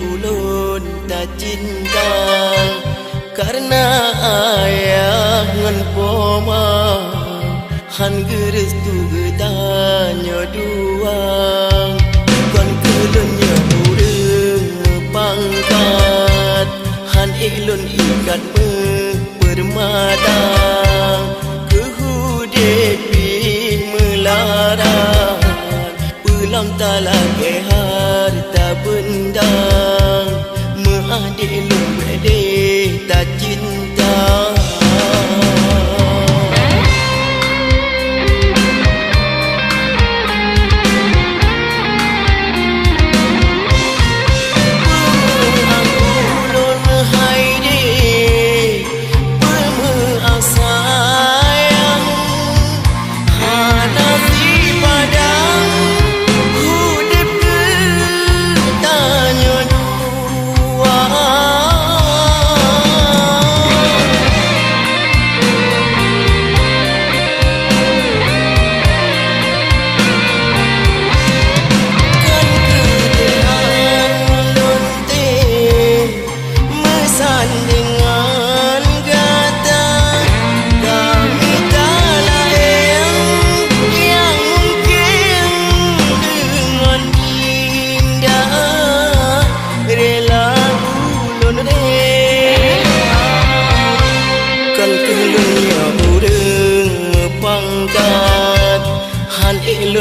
ulun tak cinta karena ayah ngan poma han geus tu gedanyo duang kon kelunya urang pangkat han ilun ikat permata kehudepi melarang pulang talage harta benda mengadik lun bede tak cinta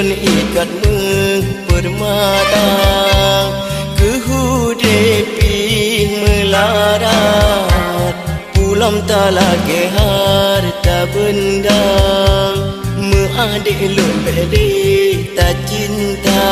ilun ikat permata kehudepi melarat pulam talage harta benda mengadik lun bede tak cinta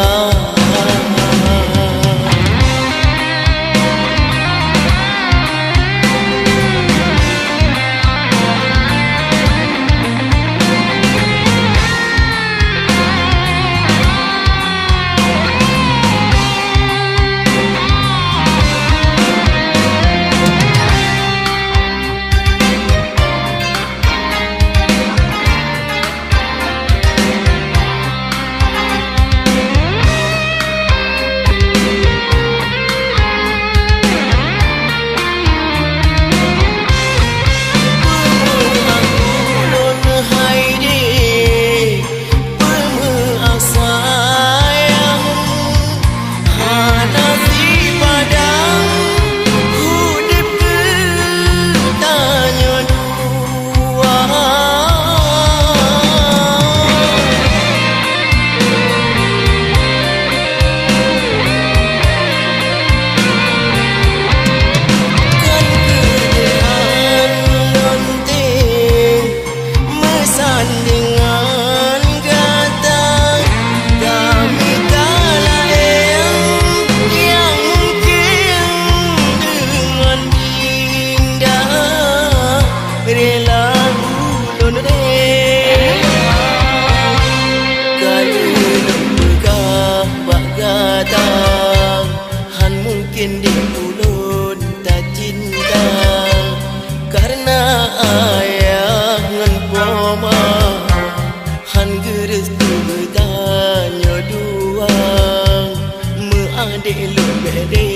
mungkin di ulun tak cinta karena ayah ngan poma han geus tu gedanyo duang mengadik lun bede